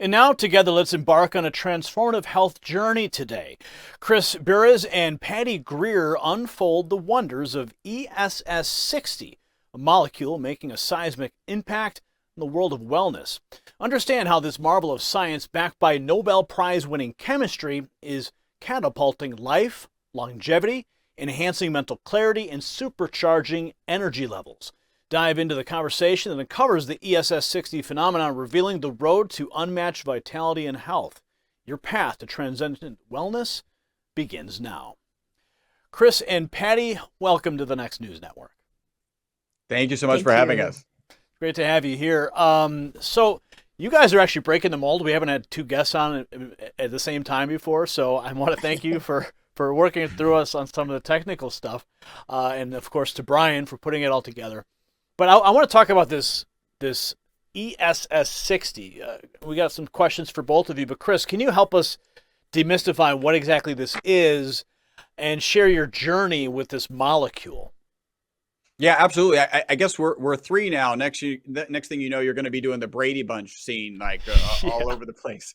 And now, together, let's embark on a transformative health journey today. Chris Burres and Patty Greer unfold the wonders of ESS60, a molecule making a seismic impact in the world of wellness. Understand how this marvel of science, backed by Nobel Prize-winning chemistry, is catapulting life, longevity, enhancing mental clarity, and supercharging energy levels. Dive into the conversation that uncovers the ESS60 phenomenon, revealing the road to unmatched vitality and health. Your path to transcendent wellness begins now. Chris and Patty, welcome to the Next News Network. Thank you so much for Thank having you. us. Great to have you here. So you guys are actually breaking the mold. We haven't had two guests on at the same time before, so I want to thank you for working through us on some of the technical stuff, and of course to Brian for putting it all together. But I want to talk about this ESS60. We got some questions for both of you, but Chris, can you help us demystify what exactly this is and share your journey with this molecule? Yeah, absolutely. I guess we're three now. Next thing you know, you're going to be doing the Brady Bunch scene, like all Yeah. over the place.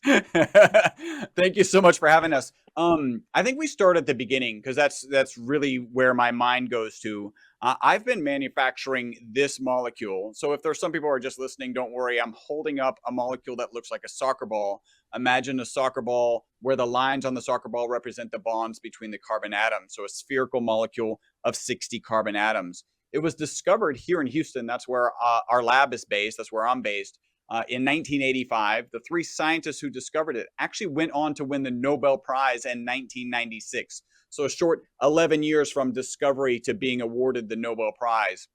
Thank you so much for having us. I think we start at the beginning because that's really where my mind goes to. I've been manufacturing this molecule. So if there's some people who are just listening, don't worry. I'm holding up a molecule that looks like a soccer ball. Imagine a soccer ball where the lines on the soccer ball represent the bonds between the carbon atoms. So a spherical molecule of 60 carbon atoms. It was discovered here in Houston. That's where our lab is based. That's where I'm based. In 1985, the three scientists who discovered it actually went on to win the Nobel Prize in 1996. So a short 11 years from discovery to being awarded the Nobel Prize.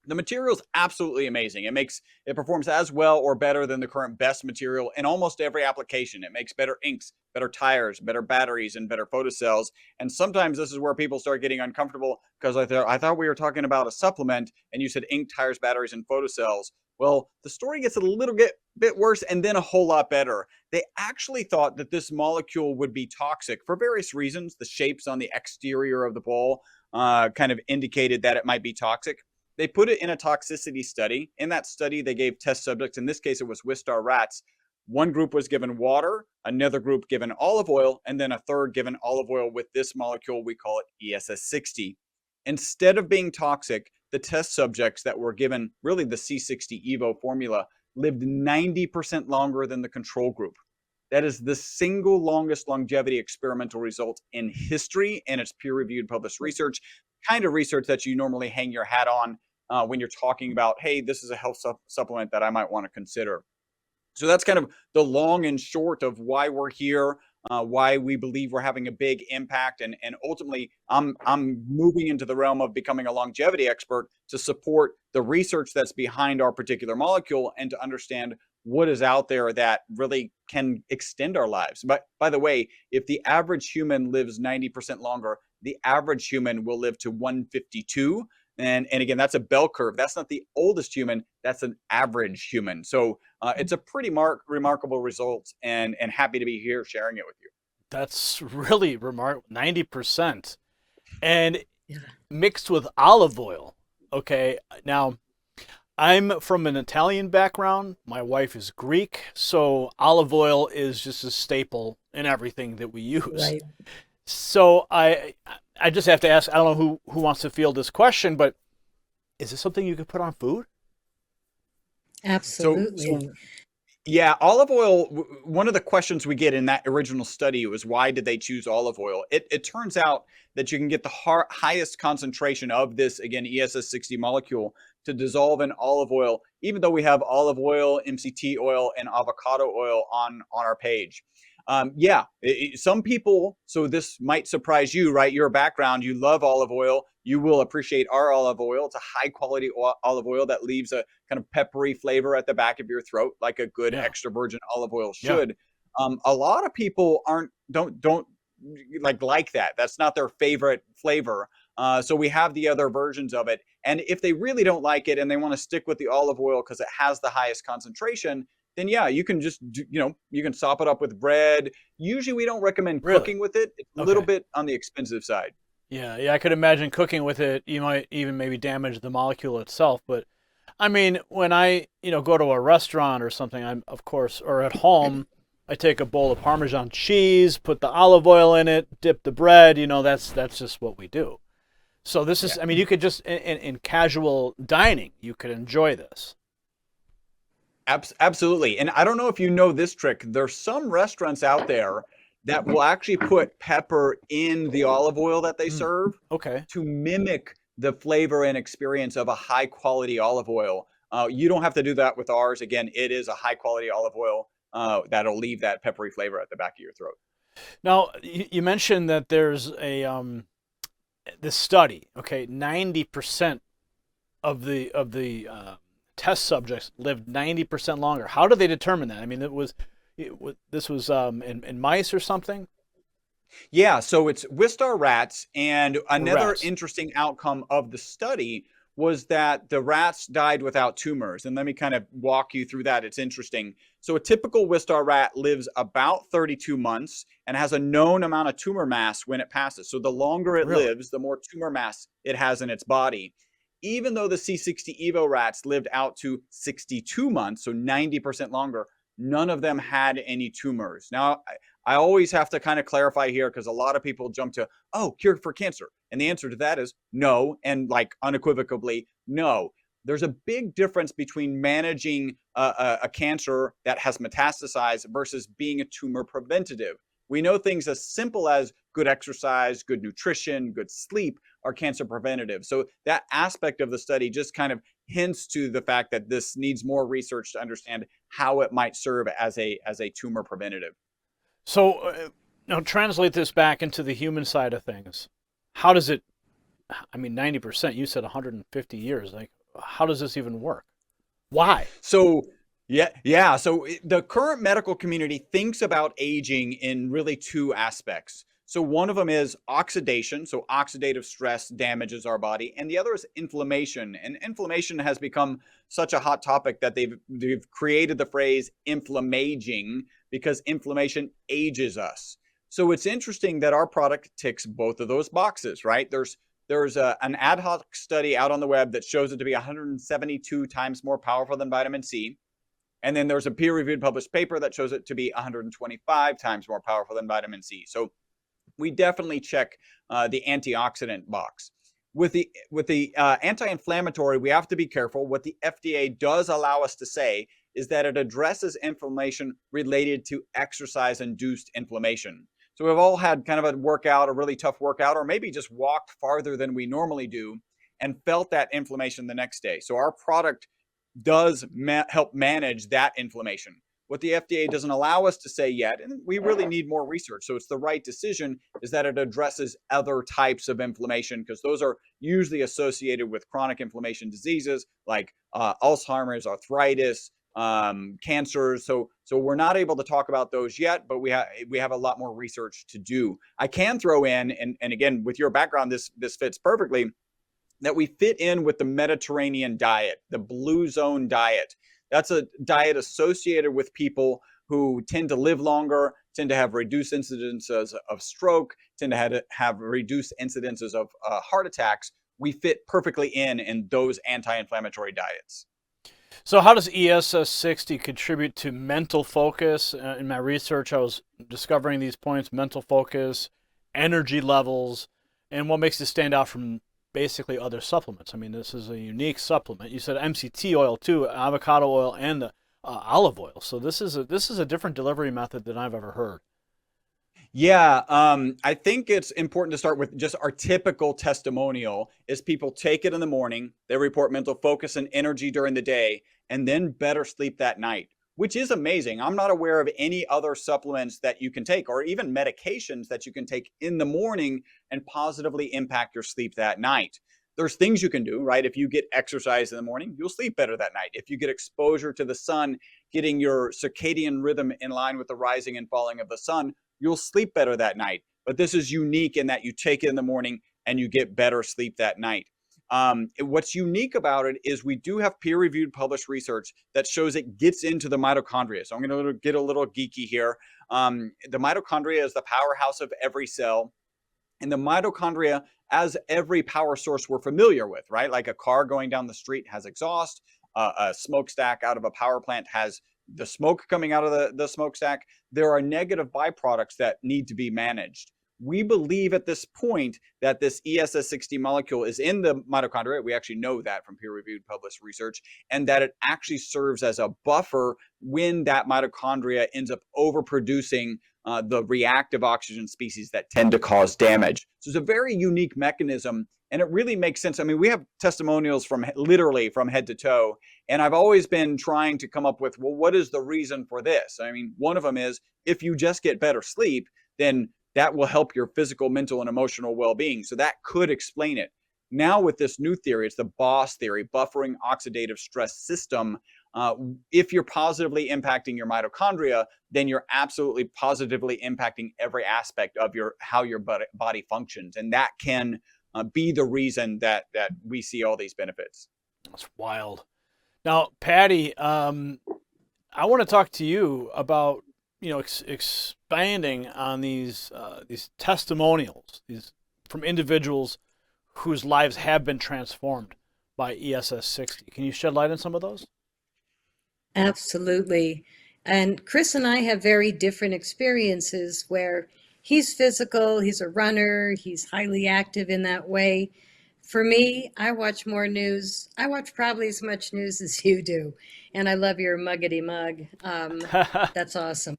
The material is absolutely amazing. It performs as well or better than the current best material in almost every application. It makes better inks, better tires, better batteries, and better photocells. And sometimes this is where people start getting uncomfortable because I thought we were talking about a supplement and you said ink, tires, batteries, and photocells. Well, the story gets a little bit worse and then a whole lot better. They actually thought that this molecule would be toxic for various reasons. The shapes on the exterior of the ball kind of indicated that it might be toxic. They put it in a toxicity study. In that study, they gave test subjects. In this case, it was Wistar rats. One group was given water, another group given olive oil, and then a third given olive oil with this molecule. We call it ESS60. Instead of being toxic, the test subjects that were given really the C60 Evo formula lived 90% longer than the control group. That is the single longest longevity experimental result in history, and it's peer-reviewed published research, kind of research that you normally hang your hat on when you're talking about, hey, this is a health supplement that I might want to consider. So that's kind of the long and short of why we're here, why we believe we're having a big impact, and ultimately, I'm moving into the realm of becoming a longevity expert to support the research that's behind our particular molecule and to understand what is out there that really can extend our lives. But by the way, if the average human lives 90% longer, the average human will live to 152. And again, that's a bell curve. That's not the oldest human. That's an average human. So it's a pretty remarkable result, and happy to be here sharing it with you. That's really remarkable. 90%. And Yeah. mixed with olive oil. Okay, now I'm from an Italian background. My wife is Greek, so olive oil is just a staple in everything that we use. Right. So I just have to ask, I don't know who wants to field this question, but is this something you could put on food? So Absolutely. yeah, olive oil. One of the questions we get in that original study was why did they choose olive oil? It turns out that you can get the highest concentration of this, again, ESS60 molecule to dissolve in olive oil, even though we have olive oil, MCT oil, and avocado oil on our page. Yeah, some people, so this might surprise you, right? Your background, you love olive oil. You will appreciate our olive oil. It's a high quality olive oil that leaves a kind of peppery flavor at the back of your throat, like a good Yeah, extra virgin olive oil yeah, should. A lot of people don't like that. That's not their favorite flavor. So we have the other versions of it. And if they really don't like it and they want to stick with the olive oil because it has the highest concentration, then yeah, you can just you can sop it up with bread. Usually we don't recommend really. cooking with it. It's a little Okay. bit on the expensive side. Yeah, I could imagine cooking with it. You might even maybe damage the molecule itself. But I mean, when I, go to a restaurant or something, I'm of course, or at home, I take a bowl of Parmesan cheese, put the olive oil in it, dip the bread. That's just what we do. So this is, Yeah. I mean, you could just in casual dining, you could enjoy this. Absolutely. And I don't know if you know this trick. There's some restaurants out there that will actually put pepper in the olive oil that they Mm, serve okay, to mimic the flavor and experience of a high quality olive oil. You don't have to do that with ours. Again, it is a high quality olive oil that'll leave that peppery flavor at the back of your throat. now you mentioned that there's a this study. Okay, 90% of the test subjects lived 90% longer. How did they determine that? I mean, this was in mice or something, Yeah, so it's Wistar rats. And or another rats. interesting outcome of the study was that the rats died without tumors. And let me kind of walk you through that. It's interesting. So a typical Wistar rat lives about 32 months and has a known amount of tumor mass when it passes. So the longer it Really? lives, the more tumor mass it has in its body. Even though the C60 Evo rats lived out to 62 months, so 90% longer, none of them had any tumors. Now, I always have to kind of clarify here because a lot of people jump to, oh, cure for cancer. And the answer to that is no, and like unequivocally, no. There's a big difference between managing a cancer that has metastasized versus being a tumor preventative. We know things as simple as good exercise, good nutrition, good sleep are cancer preventative. So that aspect of the study just kind of hints to the fact that this needs more research to understand how it might serve as a tumor preventative. So now translate this back into the human side of things. How does it? I mean, 90%. You said 150 years. Like, how does this even work? Why? So yeah. So the current medical community thinks about aging in really two aspects. So one of them is oxidation. So oxidative stress damages our body, and the other is inflammation. And inflammation has become such a hot topic that they've created the phrase inflammaging because inflammation ages us. So it's interesting that our product ticks both of those boxes, right? There's an ad hoc study out on the web that shows it to be 172 times more powerful than vitamin C. And then there's a peer-reviewed published paper that shows it to be 125 times more powerful than vitamin C. So we definitely check the antioxidant box. With the anti-inflammatory, we have to be careful. What the FDA does allow us to say is that it addresses inflammation related to exercise-induced inflammation. So we've all had kind of a workout, a really tough workout, or maybe just walked farther than we normally do and felt that inflammation the next day. So our product does help manage that inflammation. What the FDA doesn't allow us to say yet, and we really need more research, so it's the right decision, is that it addresses other types of inflammation because those are usually associated with chronic inflammation diseases like Alzheimer's, arthritis, cancers. So we're not able to talk about those yet, but we have a lot more research to do. I can throw in, and again, with your background, this fits perfectly, that we fit in with the Mediterranean diet, the blue zone diet. That's a diet associated with people who tend to live longer, tend to have reduced incidences of stroke, tend to have reduced incidences of heart attacks. We fit perfectly in those anti-inflammatory diets. So, how does ESS 60 contribute to mental focus? In my research, I was discovering these points: mental focus, energy levels, and what makes it stand out from basically other supplements. I mean, this is a unique supplement. You said MCT oil too, avocado oil, and olive oil. So this is a different delivery method than I've ever heard. Yeah, I think it's important to start with just our typical testimonial is people take it in the morning, they report mental focus and energy during the day, and then better sleep that night, which is amazing. I'm not aware of any other supplements that you can take or even medications that you can take in the morning and positively impact your sleep that night. There's things you can do, right? If you get exercise in the morning, you'll sleep better that night. If you get exposure to the sun, getting your circadian rhythm in line with the rising and falling of the sun, you'll sleep better that night. But this is unique in that you take it in the morning and you get better sleep that night. What's unique about it is we do have peer-reviewed published research that shows it gets into the mitochondria. So I'm going to get a little geeky here. The mitochondria is the powerhouse of every cell. And the mitochondria, as every power source we're familiar with, right? Like a car going down the street has exhaust. a smokestack out of a power plant has the smoke coming out of the smokestack. There are negative byproducts that need to be managed. We believe at this point that this ESS60 molecule is in the mitochondria. We actually know that from peer-reviewed published research, and that it actually serves as a buffer when that mitochondria ends up overproducing the reactive oxygen species that tend to cause damage. So it's a very unique mechanism, and it really makes sense. I mean, we have testimonials from literally from head to toe, and I've always been trying to come up with, well, what is the reason for this? I mean, one of them is if you just get better sleep, then that will help your physical, mental, and emotional well-being. So that could explain it. Now with this new theory, it's the BOSS theory, buffering oxidative stress system. If you're positively impacting your mitochondria, then you're absolutely positively impacting every aspect of how your body functions. And that can be the reason that we see all these benefits. That's wild. Now, Patty, I want to talk to you about expanding on these testimonials, these from individuals whose lives have been transformed by ESS60. Can you shed light on some of those? Absolutely. And Chris and I have very different experiences where he's physical, he's a runner, he's highly active in that way. For me, I watch more news. I watch probably as much news as you do. And I love your muggity mug. That's awesome.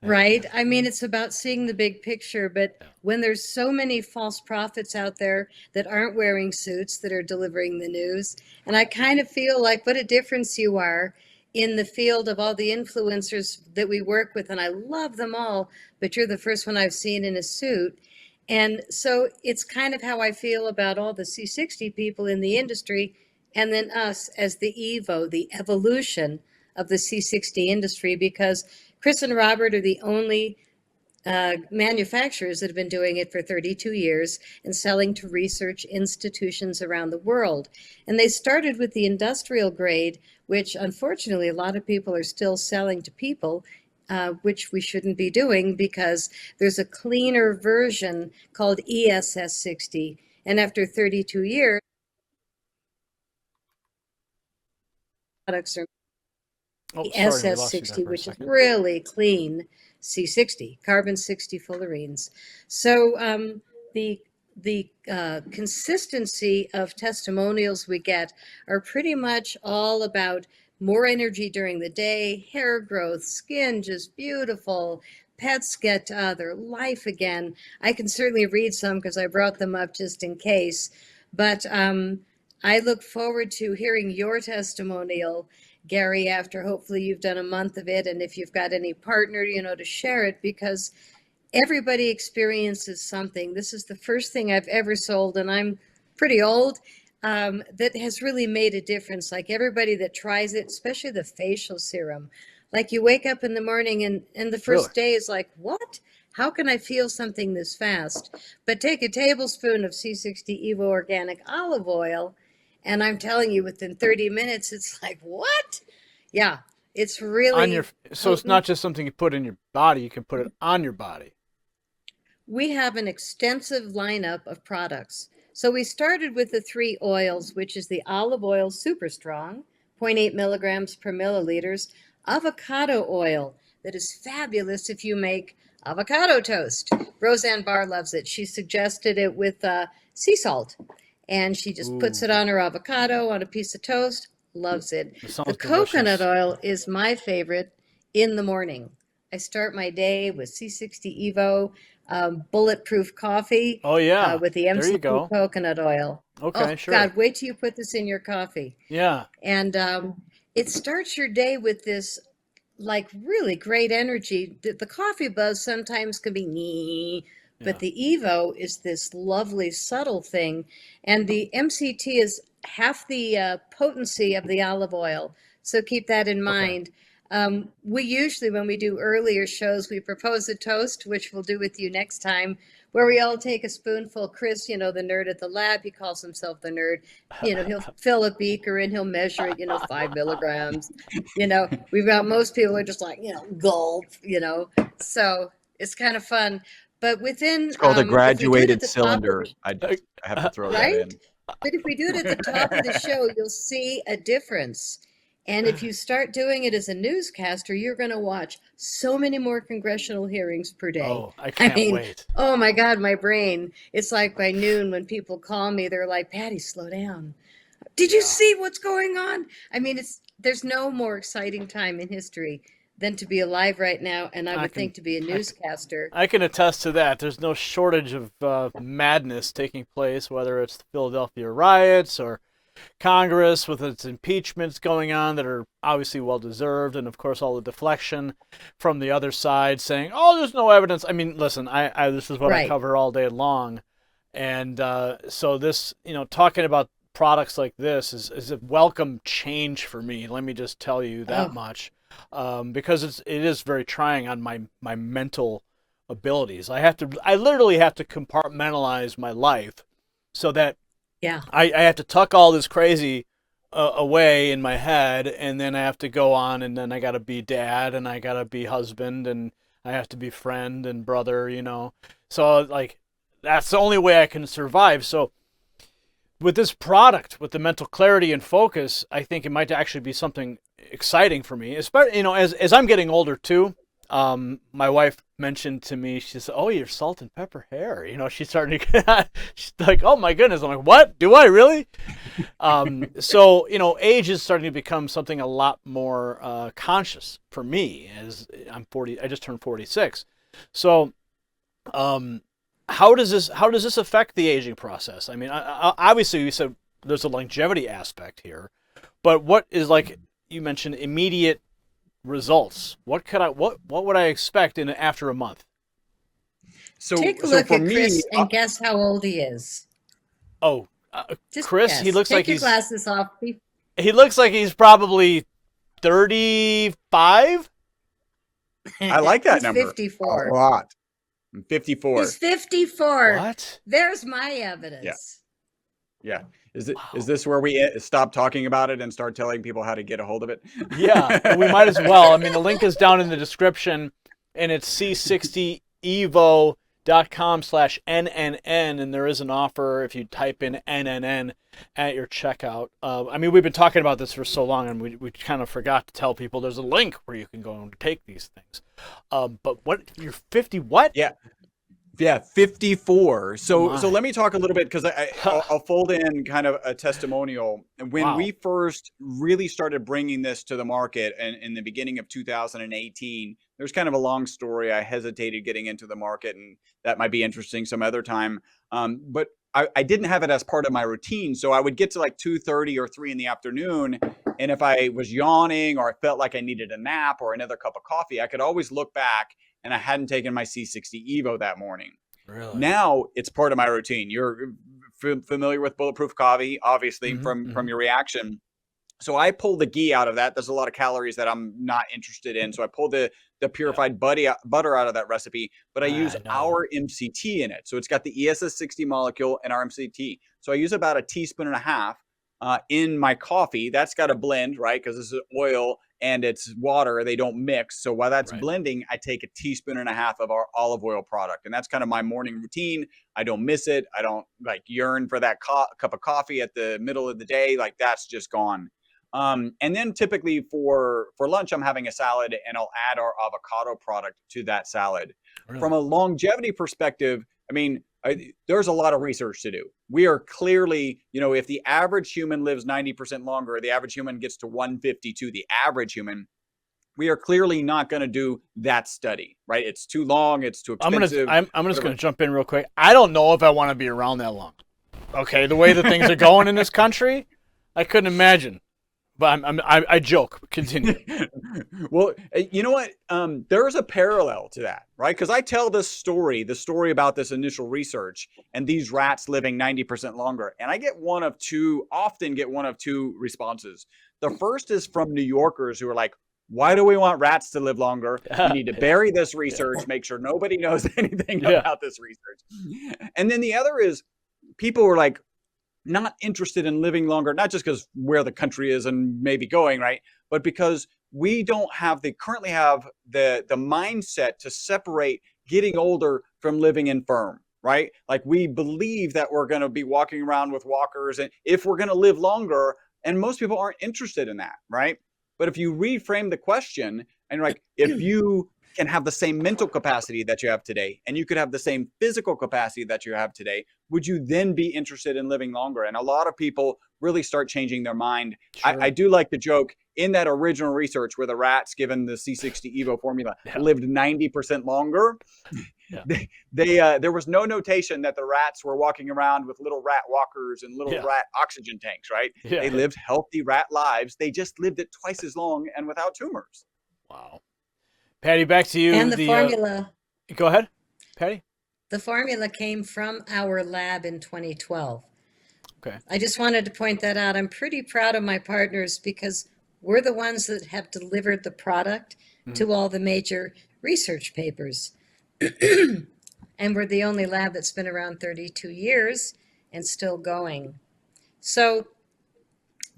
Right? I mean, it's about seeing the big picture, but when there's so many false prophets out there that aren't wearing suits that are delivering the news, and I kind of feel like what a difference you are in the field of all the influencers that we work with, and I love them all, but you're the first one I've seen in a suit. And so it's kind of how I feel about all the C60 people in the industry, and then us as the Evo, the evolution of the C60 industry, because Chris and Robert are the only manufacturers that have been doing it for 32 years and selling to research institutions around the world. And they started with the industrial grade, which unfortunately a lot of people are still selling to people, which we shouldn't be doing because there's a cleaner version called ESS60. And after 32 years, products are SS60, which is really clean C60, carbon 60 fullerenes. So the consistency of testimonials we get are pretty much all about more energy during the day, hair growth, skin just beautiful, pets get their life again. I can certainly read some because I brought them up just in case, but I look forward to hearing your testimonial, Gary, after hopefully you've done a month of it, and if you've got any partner, to share it, because everybody experiences something. This is the first thing I've ever sold, and I'm pretty old, that has really made a difference. Like everybody that tries it, especially the facial serum, like you wake up in the morning and the first day is like, what? How can I feel something this fast? But take a tablespoon of C60 Evo Organic Olive Oil, and I'm telling you, within 30 minutes, it's like, what? Yeah, it's really so it's not just something you put in your body, you can put it on your body. We have an extensive lineup of products. So we started with the 3 oils, which is the olive oil super strong, 0.8 milligrams per milliliters, avocado oil that is fabulous if you make avocado toast. Roseanne Barr loves it. She suggested it with sea salt. And she just puts it on her avocado, on a piece of toast, loves it. The coconut oil is my favorite in the morning. I start my day with C60 Evo bulletproof coffee. Oh, yeah. With the MCT coconut oil. Okay, sure. God, wait till you put this in your coffee. Yeah. And it starts your day with this like really great energy. The coffee buzz sometimes can be nee. But the Evo is this lovely, subtle thing. And the MCT is half the potency of the olive oil. So keep that in mind. We usually, when we do earlier shows, we propose a toast, which we'll do with you next time, where we all take a spoonful. Chris, the nerd at the lab, he calls himself the nerd. He'll fill a beaker and he'll measure it, 5 milligrams. We've got most people are just like, gulp, So it's kind of fun. But within it's called a graduated cylinder. I have to throw that in. But if we do it at the top of the show, you'll see a difference. And if you start doing it as a newscaster, you're going to watch so many more congressional hearings per day. Oh, I I can't mean, wait. oh my God, my brain. It's like by noon when people call me, they're like, Patty, slow down. Did you Yeah. see what's going on? I mean, there's no more exciting time in history than to be alive right now, and I I would can think to be a I, newscaster. I can attest to that. There's no shortage of madness taking place, whether it's the Philadelphia riots or Congress with its impeachments going on that are obviously well deserved, and of course all the deflection from the other side saying, "Oh, there's no evidence." I mean, listen, I this is what I Right. cover all day long, and so this, talking about products like this is a welcome change for me. Let me just tell you that Oh, much, because it is very trying on my mental abilities. I literally have to compartmentalize my life so that yeah. I have to tuck all this crazy away in my head, and then I have to go on, and then I got to be dad, and I got to be husband, and I have to be friend and brother. So, like, that's the only way I can survive. So, with this product, with the mental clarity and focus, I think it might actually be something exciting for me. Especially, as I'm getting older too. My wife mentioned to me, she said, "Oh, your salt and pepper hair." She's starting to get, she's like, "Oh my goodness." I'm like, "What? Do I really?" So, age is starting to become something a lot more conscious for me as I'm 40. I just turned 46. So, um, how does this affect the aging process? I mean, obviously, we said there's a longevity aspect here, but what is, like you mentioned, immediate results? What would I expect in after a month? So Take a so look for at me, Chris and guess how old he is. Oh, Just Chris, he guess. looks like Take your he's glasses off. he looks like he's probably 35. I like that He's number a 54. lot. I'm 54. He's 54. What? There's my Yeah. evidence. Yeah. Is Wow. this where we stop talking about it and start telling people how to get a hold of it? Yeah, we might as well. I mean, the link is down in the description, and it's c60evo.com/NNN, and there is an offer if you type in NNN at your checkout. I mean, we've been talking about this for so long, and we kind of forgot to tell people there's a link where you can go and take these things. But you're 50 what? Yeah. Yeah, 54. Oh So my. let me talk a little bit because I'll fold in kind of a testimonial. And when Wow. we first really started bringing this to the market and in the beginning of 2018, there's kind of a long story. I hesitated getting into the market, and that might be interesting some other time. But I didn't have it as part of my routine. So I would get to like 2:30 or 3 in the afternoon. And if I was yawning or I felt like I needed a nap or another cup of coffee, I could always look back and I hadn't taken my C60 Evo that morning. Really? Now it's part of my routine. You're familiar with bulletproof coffee, obviously, Hmm. from your reaction. So I pulled the ghee out of that. There's a lot of calories that I'm not interested in. So I pulled the Yeah. purified butter out of that recipe, but I use I know. our MCT in it. So it's got the ESS 60 molecule and our MCT. So I use about a teaspoon and a half in my coffee. That's got a blend, right? Because this is oil and it's water. They don't mix. So while that's Right. blending, I take a teaspoon and a half of our olive oil product. And that's kind of my morning routine. I don't miss it. I don't like yearn for that cup of coffee at the middle of the day. Like that's just gone. And then typically for lunch, I'm having a salad and I'll add our avocado product to that salad. From Really. a longevity perspective, I mean, there's a lot of research to do. We are clearly, if the average human lives 90% longer, the average human gets to 152, the average human, we are clearly not going to do that study, right? It's too long, it's too I'm gonna expensive, I'm just whatever. gonna jump in real quick. I don't know if I want to be around that long. Okay, the way that things are going in this country, I couldn't imagine. But I joke. Continue. Well, you know what? There's a parallel to that, right? Because I tell this story, the story about this initial research and these rats living 90% longer. And I often get one of two responses. The first is from New Yorkers who are like, why do we want rats to live longer? We need to Yeah. bury this Yeah. research, make sure nobody knows anything Yeah. about this research. And then the other is people were like, not interested in living longer, not just because where the country is and maybe going, right? But because we don't currently have the mindset to separate getting older from living infirm, right? Like we believe that we're going to be walking around with walkers and if we're going to live longer, and most people aren't interested in that, right? But if you reframe the question and you're like, if you can have the same mental capacity that you have today, and you could have the same physical capacity that you have today, would you then be interested in living longer? And a lot of people really start changing their mind. Sure. I do like the joke in that original research where the rats given the C60 Evo formula lived 90% longer. There was no notation that the rats were walking around with little rat walkers and little rat oxygen tanks, right? They lived healthy rat lives. They just lived it twice as long and without tumors. Wow. Patty, back to you. And the formula. Go ahead, Patty. The formula came from our lab in 2012. Okay. I just wanted to point that out. I'm pretty proud of my partners because we're the ones that have delivered the product to all the major research papers. And we're the only lab that's been around 32 years and still going. So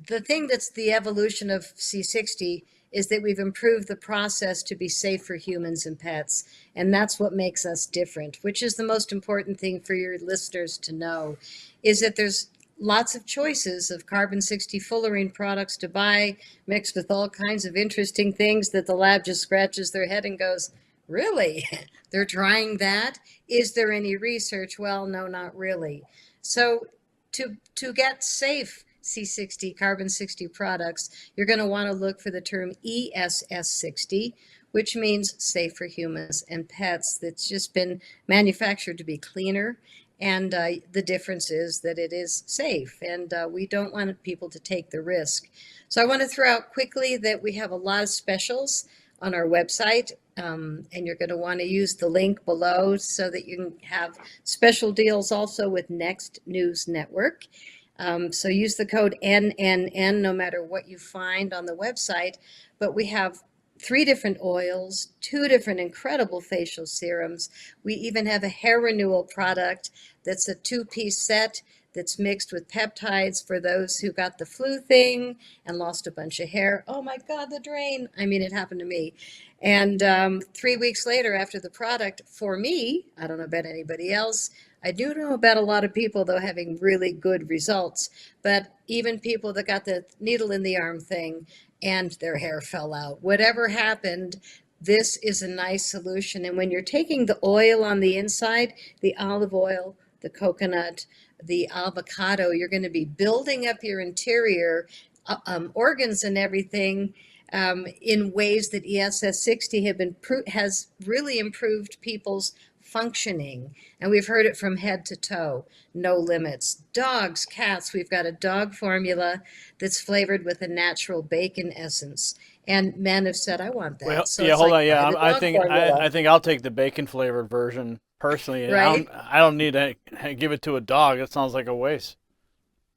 the thing that's the evolution of C60 is that we've improved the process to be safe for humans and pets. And that's what makes us different, which is the most important thing for your listeners to know, is that there's lots of choices of carbon 60 fullerene products to buy, mixed with all kinds of interesting things that the lab just scratches their head and goes, really? They're trying that? Is there any research? Well, no, not really. So to get safe C60 carbon 60 products, you're going to want to look for the term ESS60, which means safe for humans and pets. That's just been manufactured to be cleaner. And the difference is that it is safe, and we don't want people to take the risk. So I want to throw out quickly that we have a lot of specials on our website, and you're going to want to use the link below so that you can have special deals also with Next News Network. So use the code NNN no matter what you find on the website. But we have 3 different oils, 2 different incredible facial serums. We even have a hair renewal product that's a 2-piece set that's mixed with peptides for those who got the flu thing and lost a bunch of hair. Oh my God, the drain. I mean, it happened to me. And 3 weeks later after the product, for me, I don't know about anybody else, I do know about a lot of people, though, having really good results. But even people that got the needle in the arm thing and their hair fell out, whatever happened, this is a nice solution. And when you're taking the oil on the inside, the olive oil, the coconut, the avocado, you're going to be building up your interior organs and everything in ways that ESS60 has really improved people's functioning. And we've heard it from head to toe, no limits. Dogs, cats, we've got a dog formula that's flavored with a natural bacon essence. And men have said, I want that. Well, So yeah, it's hold like, on. Yeah, buy the I dog think formula. I think I'll take the bacon flavored version personally. Right? I don't need to give it to a dog. That sounds like a waste.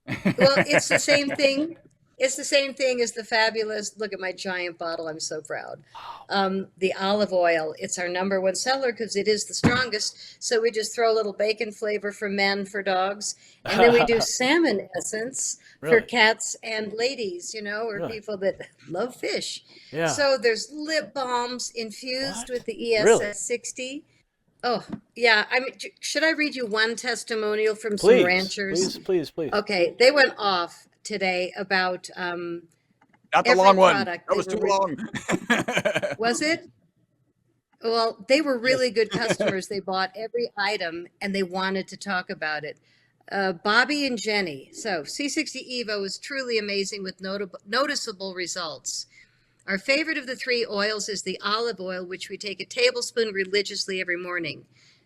Well, it's the same thing. It's the same thing as the fabulous, look at my giant bottle, I'm so proud. The olive oil, it's our #1 seller because it is the strongest. So we just throw a little bacon flavor for men, for dogs. And then we do salmon essence for Really? cats and ladies, or Really? people that love fish. Yeah. So there's lip balms infused What? with the Really? ESS60. Oh, yeah. I mean, should I read you one testimonial from some Please, ranchers? please. Okay, they went off today about Not the every long one. product. That was too long. Was it? Well, they were really good customers. They bought every item and they wanted to talk about it. Bobby and Jenny. So C60 Evo is truly amazing with noticeable results. Our favorite of the 3 oils is the olive oil, which we take a tablespoon religiously every morning.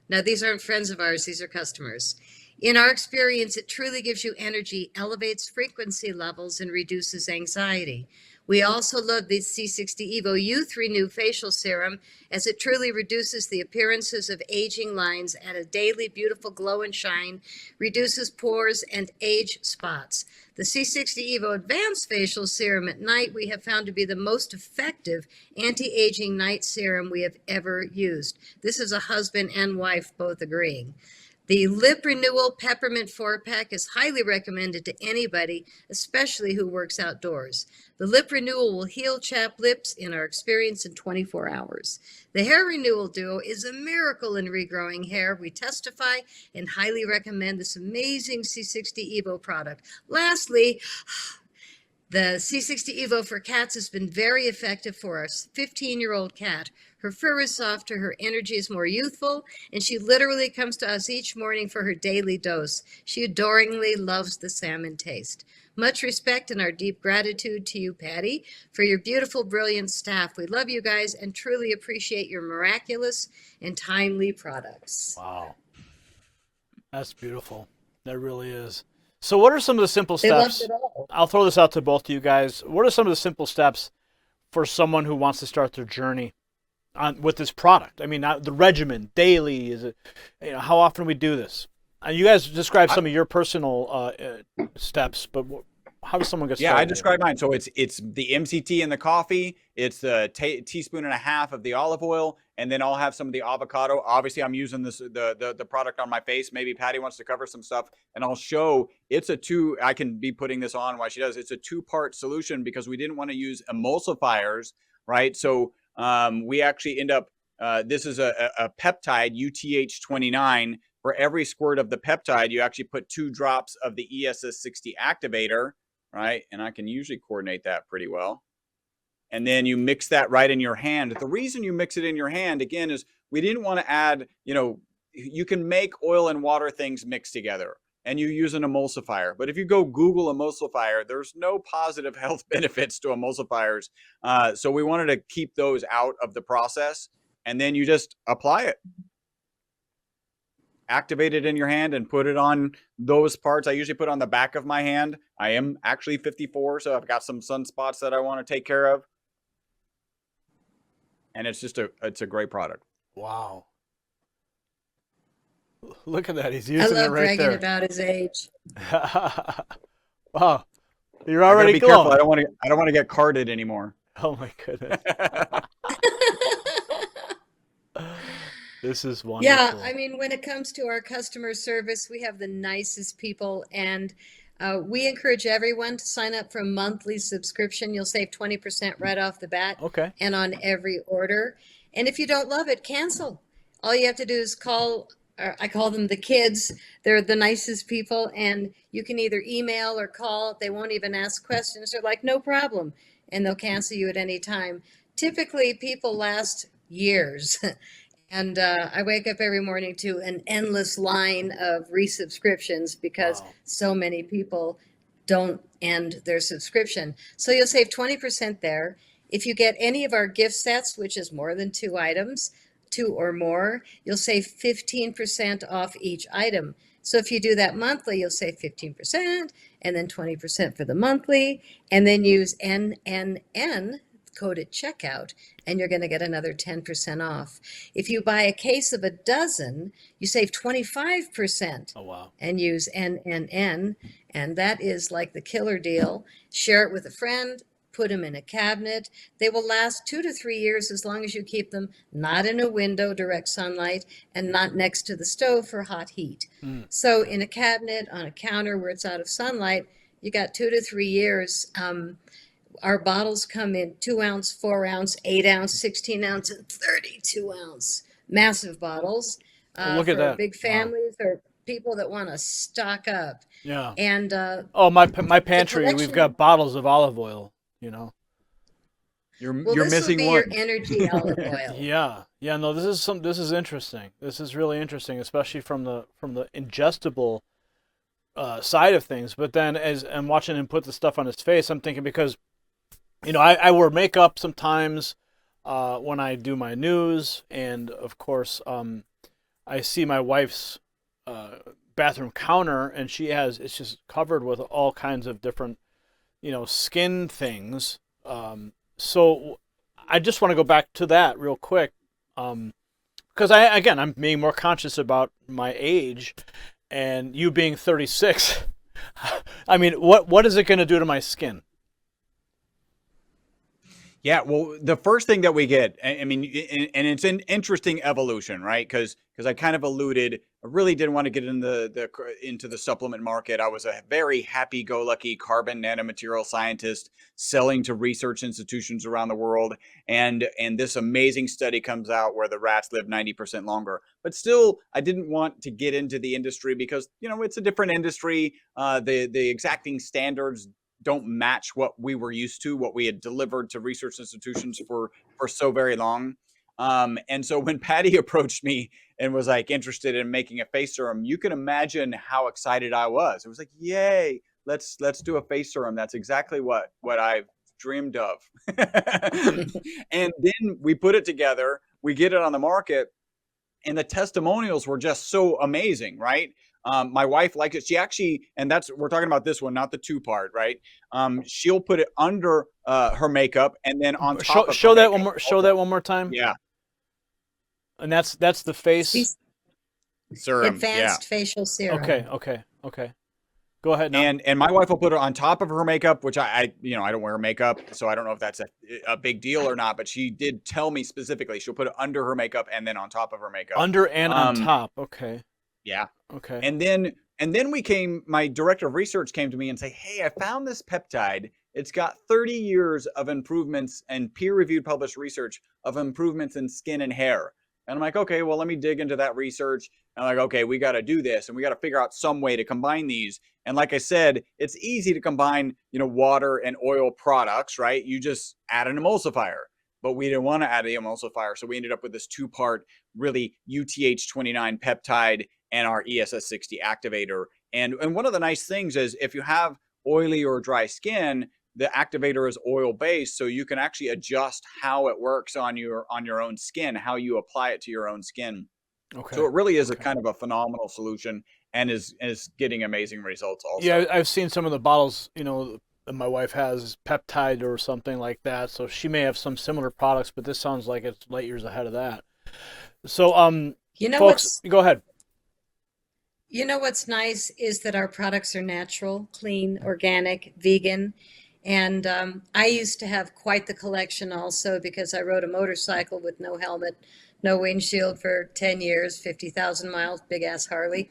Now, these aren't friends of ours, these are customers. In our experience, it truly gives you energy, elevates frequency levels, and reduces anxiety. We also love the C60 Evo Youth Renew Facial Serum as it truly reduces the appearances of aging lines, add a daily beautiful glow and shine, reduces pores and age spots. The C60 Evo Advanced Facial Serum at night we have found to be the most effective anti-aging night serum we have ever used. This is a husband and wife both agreeing. The Lip Renewal Peppermint 4-pack is highly recommended to anybody, especially who works outdoors. The Lip Renewal will heal chapped lips in our experience in 24 hours. The Hair Renewal Duo is a miracle in regrowing hair. We testify and highly recommend this amazing C60 Evo product. Lastly, the C60 Evo for cats has been very effective for our 15-year-old cat. Her fur is softer, her energy is more youthful, and she literally comes to us each morning for her daily dose. She adoringly loves the salmon taste. Much respect and our deep gratitude to you, Patty, for your beautiful, brilliant staff. We love you guys and truly appreciate your miraculous and timely products. Wow. That's beautiful. That really is. So what are some of the simple They loved steps? it all. I'll throw this out to both of you guys. What are some of the simple steps for someone who wants to start their journey with this product? I mean, the regimen, daily, is it, how often we do this? You guys describe some of your personal steps, but how does someone get started? Yeah, I described mine. So it's the MCT in the coffee, it's the teaspoon and a half of the olive oil, and then I'll have some of the avocado. Obviously, I'm using the product on my face. Maybe Patty wants to cover some stuff, and I'll show I can be putting this on while she does. It's a 2-part solution because we didn't want to use emulsifiers, right? So we actually end up, this is a peptide, UTH29. For every squirt of the peptide, you actually put 2 drops of the ESS60 activator, right? And I can usually coordinate that pretty well. And then you mix that right in your hand. The reason you mix it in your hand, again, is we didn't want to add, you can make oil and water things mix together and you use an emulsifier. But if you go Google emulsifier, there's no positive health benefits to emulsifiers. So we wanted to keep those out of the process. And then you just apply it. Activate it in your hand and put it on those parts. I usually put on the back of my hand. I am actually 54, so I've got some sunspots that I want to take care of. And it's a great product. Wow. Look at that. He's using I it love right bragging there. about his age. Wow. You're I gotta already be careful. glowing. I don't want to get carded anymore. Oh my goodness. This is wonderful. Yeah, I mean, when it comes to our customer service, we have the nicest people, and we encourage everyone to sign up for a monthly subscription. You'll save 20% right off the bat, Okay. and on every order. And if you don't love it, cancel. All you have to do is call. I call them the kids. They're the nicest people, and you can either email or call. They won't even ask questions. They're like, no problem, and they'll cancel you at any time. Typically, people last years. And I wake up every morning to an endless line of resubscriptions because Wow. so many people don't end their subscription. So you'll save 20% there. If you get any of our gift sets, which is more than 2 items, 2 or more, you'll save 15% off each item. So if you do that monthly, you'll save 15% and then 20% for the monthly, and then use NNN code at checkout, and you're going to get another 10% off. If you buy a case of a dozen, you save 25% Oh, wow. and use NNN, and that is like the killer deal. Share it with a friend, put them in a cabinet. They will last 2 to 3 years as long as you keep them not in a window, direct sunlight, and not next to the stove for hot heat. So in a cabinet, on a counter where it's out of sunlight, you got 2 to 3 years. Our bottles come in 2 ounce, 4 ounce, 8 ounce, 16 ounce, and 32 ounce. Massive bottles Look at for that. big Wow. families or people that want to stock up. Yeah. And Oh, my pantry, we've collection- got bottles of olive oil, well, You're this will missing be one. your energy olive oil. Yeah. Yeah, no, this is interesting. This is really interesting, especially from the ingestible side of things. But then as I'm watching him put the stuff on his face, I'm thinking, because I wear makeup sometimes when I do my news, and of course I see my wife's bathroom counter, and it's just covered with all kinds of different skin things. So I just want to go back to that real quick, because I'm being more conscious about my age, and you being 36. I mean, what is it going to do to my skin? Yeah, well, the first thing that we get, I mean, and it's an interesting evolution, right? Because I kind of alluded, I really didn't want to get into the supplement market. I was a very happy-go-lucky carbon nanomaterial scientist selling to research institutions around the world, and this amazing study comes out where the rats live 90% longer. But still, I didn't want to get into the industry because it's a different industry. The exacting standards don't match what we were used to, what we had delivered to research institutions for so very long. And so when Patty approached me and was like interested in making a face serum, you can imagine how excited I was. It was like, yay, let's do a face serum. That's exactly what I've dreamed of. And then we put it together, we get it on the market, and the testimonials were just so amazing, right? My wife liked it. She actually, and we're talking about this one, not the two part, right? She'll put it under her makeup and then on top of show her that makeup. one more. Show that one more time. Yeah, And that's the face. serum. Advanced facial serum. Okay. Go ahead now. And my wife will put it on top of her makeup, which I don't wear makeup, so I don't know if that's a big deal or not. But she did tell me specifically she'll put it under her makeup and then on top of her makeup. Under and on top. Okay. Yeah. Okay. And then my director of research came to me and say, hey, I found this peptide. It's got 30 years of improvements and peer-reviewed published research of improvements in skin and hair. And I'm like, okay, well, let me dig into that research. And I'm like, okay, we got to do this, and we got to figure out some way to combine these. And like I said, it's easy to combine, water and oil products, right? You just add an emulsifier. But we didn't want to add the emulsifier, so we ended up with this two-part, really UTH29 peptide and our ESS60 activator. And one of the nice things is if you have oily or dry skin, the activator is oil-based, so you can actually adjust how it works on your own skin, how you apply it to your own skin. Okay. So it really is a kind of a phenomenal solution and is getting amazing results also. Yeah, I've seen some of the bottles, that my wife has peptide or something like that. So she may have some similar products, but this sounds like it's light years ahead of that. So, folks, go ahead. What's nice is that our products are natural, clean, organic, vegan. And I used to have quite the collection also because I rode a motorcycle with no helmet, no windshield for 10 years, 50,000 miles, big ass Harley.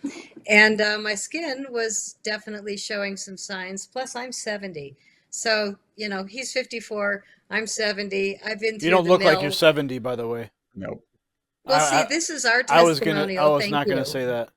And my skin was definitely showing some signs. Plus, I'm 70. So, he's 54. I'm 70. I've been through You don't the look mill. like you're 70, by the way. Nope. Well, this is our testimonial. I was not going to say that.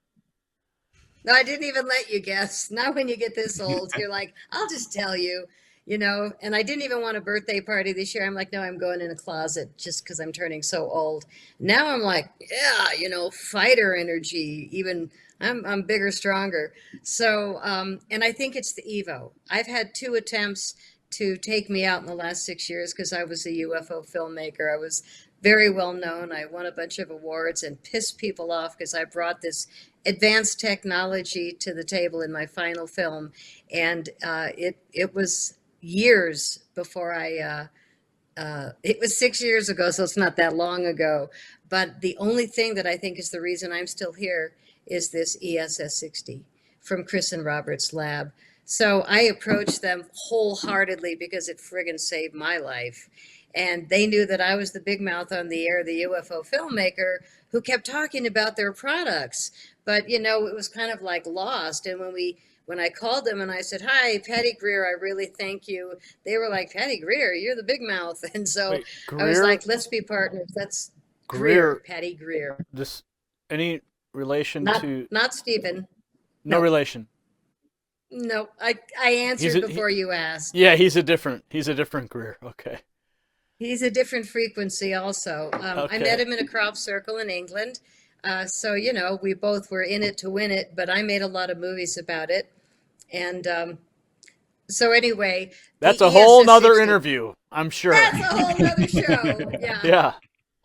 No, I didn't even let you guess. Now when you get this old, you're like, I'll just tell you. And I didn't even want a birthday party this year. I'm like, no, I'm going in a closet just because I'm turning so old. Now I'm like, yeah, fighter energy. Even I'm bigger, stronger. So, and I think it's the Evo. I've had 2 attempts to take me out in the last 6 years because I was a UFO filmmaker. I was very well known. I won a bunch of awards and pissed people off because I brought this advanced technology to the table in my final film. And it was years before it was 6 years ago, so it's not that long ago. But the only thing that I think is the reason I'm still here is this ESS60 from Chris and Robert's lab. So I approached them wholeheartedly because it friggin' saved my life. And they knew that I was the big mouth on the air, the UFO filmmaker who kept talking about their products. But, it was kind of like lost. And when I called them and I said, hi, Patty Greer, I really thank you. They were like, Patty Greer, you're the big mouth. And so Wait, I was like, let's be partners. That's Greer, Patty Greer. Any relation to... Not Stephen. No relation. No, I answered before you asked. Yeah, he's a different Greer. Okay. He's a different frequency also. Okay. I met him in a crop circle in England. So, we both were in it to win it, but I made a lot of movies about it. And so anyway. That's a whole nother interview, I'm sure. That's a whole nother show. Yeah. Yeah.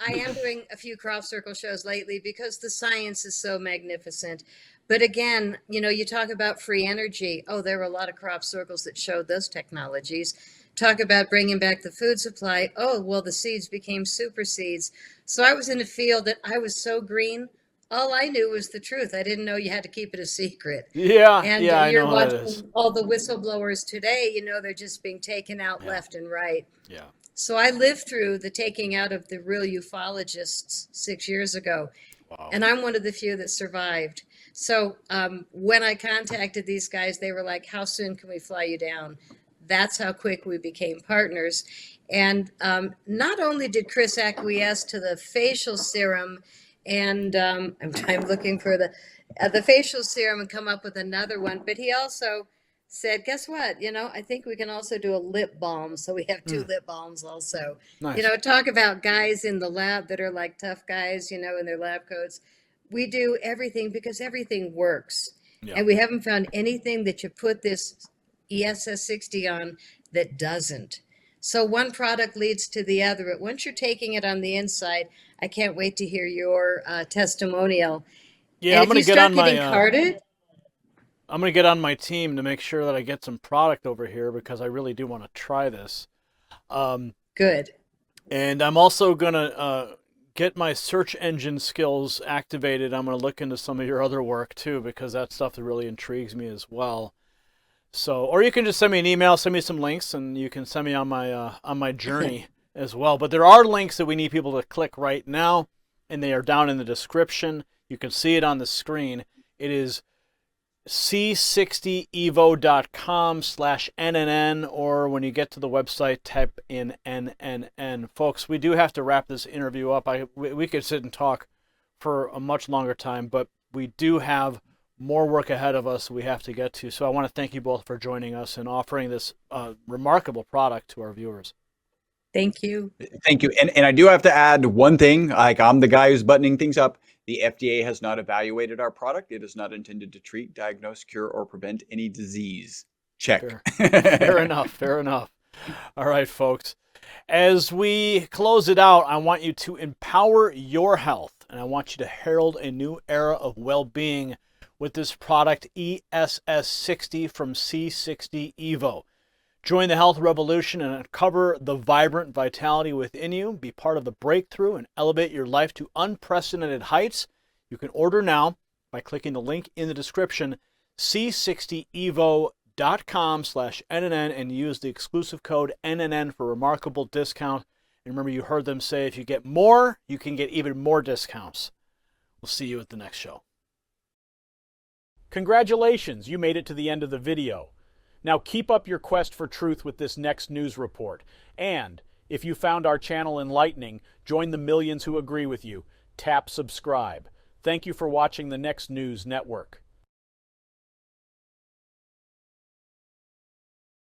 I am doing a few crop circle shows lately because the science is so magnificent. But again, you talk about free energy. Oh, there were a lot of crop circles that showed those technologies. Talk about bringing back the food supply. Oh, well, the seeds became super seeds. So I was in a field that I was so green. All I knew was the truth. I didn't know you had to keep it a secret. Yeah, and I you're know watching all the whistleblowers today. They're just being taken out left and right. Yeah. So I lived through the taking out of the real ufologists 6 years ago, Wow. and I'm one of the few that survived. So when I contacted these guys, they were like, "How soon can we fly you down?" That's how quick we became partners. And not only did Chris acquiesce to the facial serum, and I'm looking for the facial serum and come up with another one, but he also said, "Guess what? I think we can also do a lip balm." So we have two lip balms also. Nice. Talk about guys in the lab that are like tough guys, in their lab coats. We do everything because everything works. Yeah. And we haven't found anything that you put this ESS 60 on that doesn't. So one product leads to the other. But once you're taking it on the inside, I can't wait to hear your testimonial. Yeah, And I'm if gonna you get start on my getting carded, I'm gonna get on my team to make sure that I get some product over here because I really do want to try this. good. And I'm also gonna get my search engine skills activated. I'm gonna look into some of your other work too because that stuff really intrigues me as well. So, or you can just send me an email, send me some links, and you can send me on my journey as well. But there are links that we need people to click right now, and they are down in the description. You can see it on the screen. It is c60evo.com/NNN, or when you get to the website, type in NNN. Folks, we do have to wrap this interview up. We could sit and talk for a much longer time, but we do have more work ahead of us we have to get to. So I want to thank you both for joining us and offering this remarkable product to our viewers. Thank you. Thank you. And I do have to add one thing. Like, I'm the guy who's buttoning things up. The FDA has not evaluated our product. It is not intended to treat, diagnose, cure, or prevent any disease. Check. Fair enough. Fair enough. All right, folks. As we close it out, I want you to empower your health, and I want you to herald a new era of well-being with this product, ESS60 from C60 Evo. Join the health revolution and uncover the vibrant vitality within you. Be part of the breakthrough and elevate your life to unprecedented heights. You can order now by clicking the link in the description, c60evo.com/NNN, and use the exclusive code NNN for a remarkable discount. And remember, you heard them say if you get more, you can get even more discounts. We'll see you at the next show. Congratulations, you made it to the end of the video. Now keep up your quest for truth with this next news report. And if you found our channel enlightening, join the millions who agree with you. Tap subscribe. Thank you for watching the Next News Network.